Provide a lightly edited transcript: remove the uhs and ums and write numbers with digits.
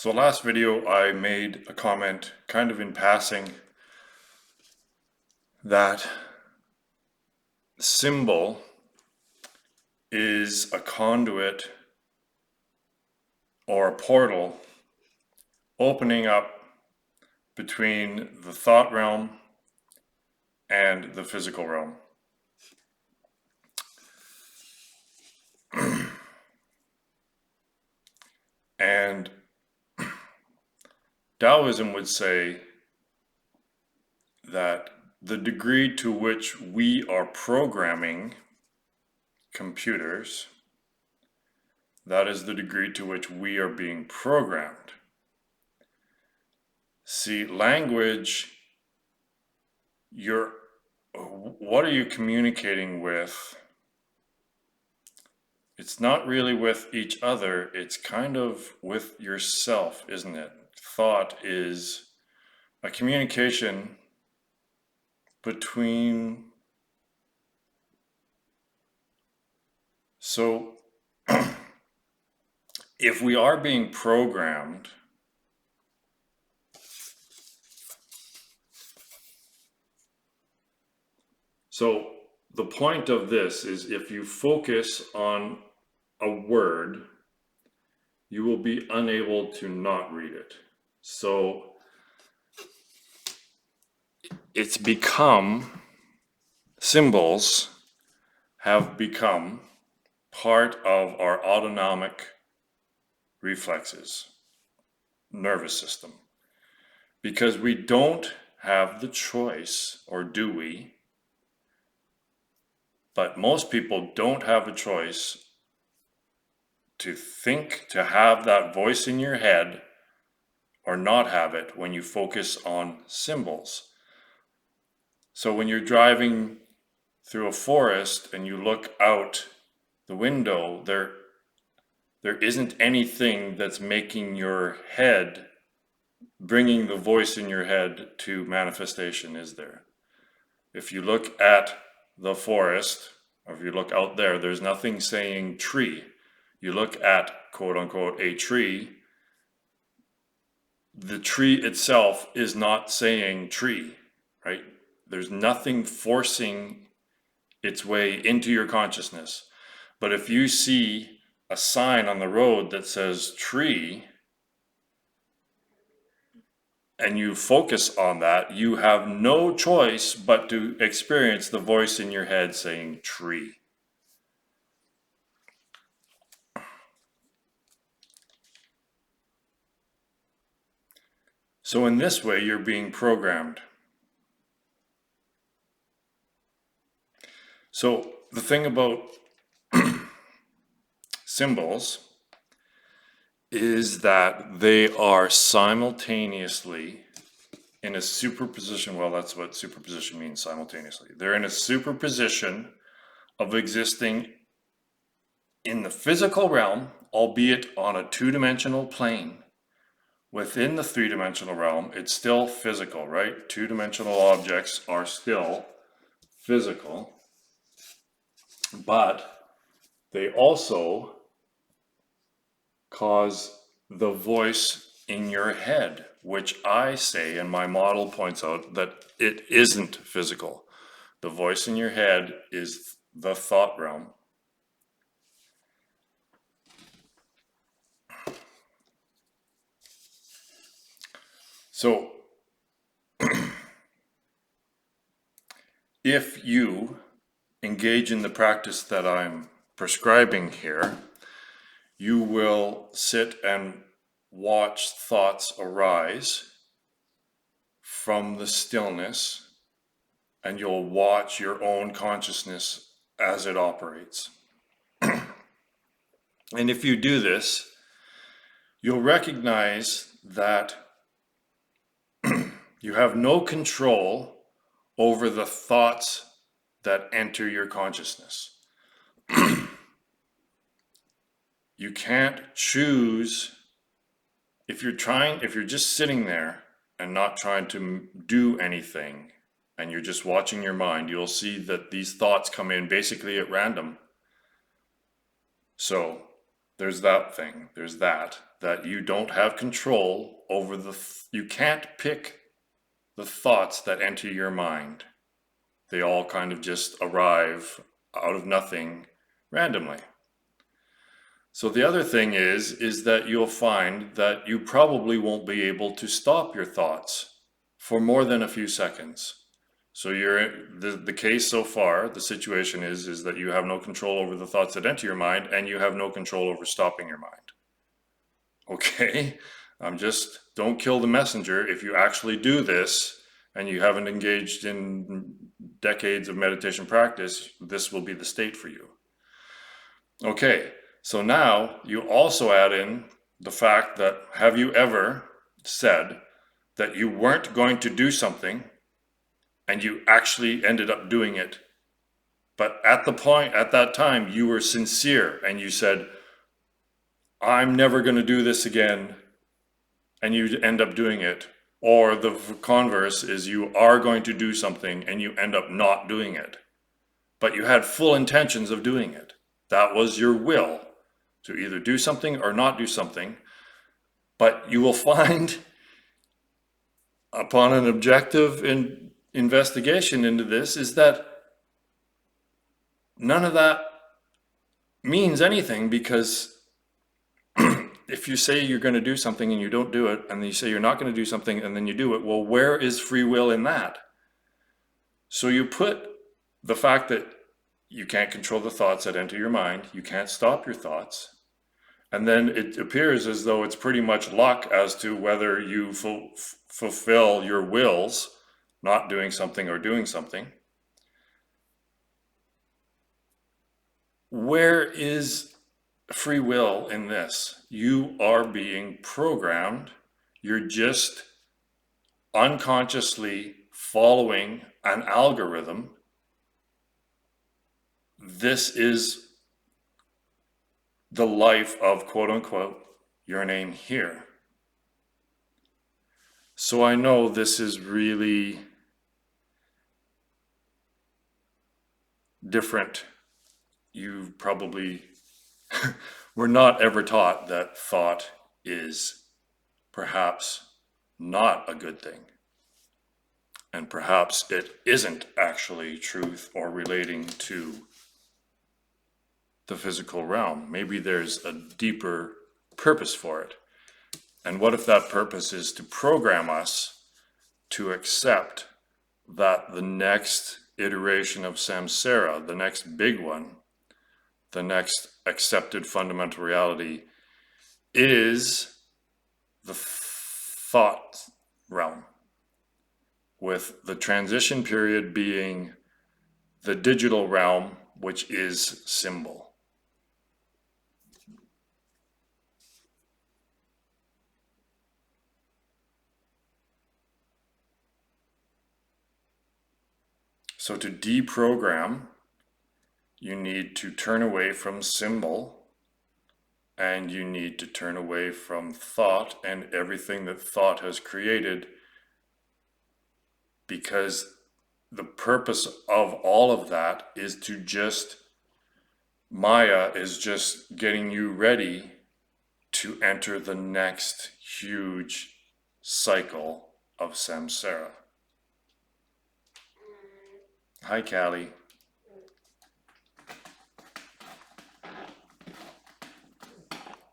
So last video I made a comment kind of in passing that symbol is a conduit or a portal opening up between the thought realm and the physical realm. And Taoism would say that the degree to which we are programming computers, that is the degree to which we are being programmed. See, language, what are you communicating with? It's not really with each other, it's kind of with yourself, isn't it? Thought is a communication between. So if we are being programmed, so the point of this is if you focus on a word, you will be unable to not read it. So it's become, symbols have become part of our autonomic reflexes, nervous system, because we don't have the choice, or do we? But most people don't have a choice to think, to have that voice in your head or not have it when you focus on symbols. So when you're driving through a forest and you look out the window, there isn't anything that's making your head, bringing the voice in your head to manifestation, is there? If you look at the forest, or if you look out there, there's nothing saying tree. You look at, quote unquote, a tree, the tree itself is not saying tree, right? There's nothing forcing its way into your consciousness. But if you see a sign on the road that says tree, and you focus on that, you have no choice but to experience the voice in your head saying tree. So in this way, you're being programmed. So the thing about symbols is that they are simultaneously in a superposition. Well, that's what superposition means, simultaneously. They're in a superposition of existing in the physical realm, albeit on a two-dimensional plane. Within the three-dimensional realm, it's still physical, right? Two-dimensional objects are still physical, but they also cause the voice in your head, which I say, and my model points out, that it isn't physical. The voice in your head is the thought realm. So if you engage in the practice that I'm prescribing here, you will sit and watch thoughts arise from the stillness, and you'll watch your own consciousness as it operates. And if you do this, you'll recognize that you have no control over the thoughts that enter your consciousness. You can't choose. If you're just sitting there and not trying to do anything, and you're just watching your mind, you'll see that these thoughts come in basically at random. So there's that thing, there's that. that you don't have control over you can't pick the thoughts that enter your mind. They all kind of just arrive out of nothing randomly. So the other thing is that you'll find that you probably won't be able to stop your thoughts for more than a few seconds. So the case so far, the situation is that you have no control over the thoughts that enter your mind, and you have no control over stopping your mind. Okay, don't kill the messenger. If you actually do this and you haven't engaged in decades of meditation practice, this will be the state for you. Okay, so now you also add in the fact that, have you ever said that you weren't going to do something and you actually ended up doing it? But at that time, you were sincere and you said, I'm never going to do this again, and you end up doing it. Or the converse is, you are going to do something and you end up not doing it. But you had full intentions of doing it. That was your will to either do something or not do something. But you will find, upon an objective investigation into this, is that none of that means anything, because if you say you're going to do something and you don't do it, and then you say you're not going to do something and then you do it, well, where is free will in that? So you put the fact that you can't control the thoughts that enter your mind, you can't stop your thoughts, and then it appears as though it's pretty much luck as to whether you fulfill your wills, not doing something or doing something. Where is free will in this? You are being programmed. You're just unconsciously following an algorithm. This is the life of, quote unquote, your name here. So I know this is really different. You probably were not ever taught that thought is perhaps not a good thing. And perhaps it isn't actually truth or relating to the physical realm. Maybe there's a deeper purpose for it. And what if that purpose is to program us to accept that the next iteration of samsara, the next big one, the next accepted fundamental reality, is the thought realm, with the transition period being the digital realm, which is symbol. So to deprogram, you need to turn away from symbol, and you need to turn away from thought and everything that thought has created, because the purpose of all of that is to just, Maya is just getting you ready to enter the next huge cycle of samsara. Hi, Callie.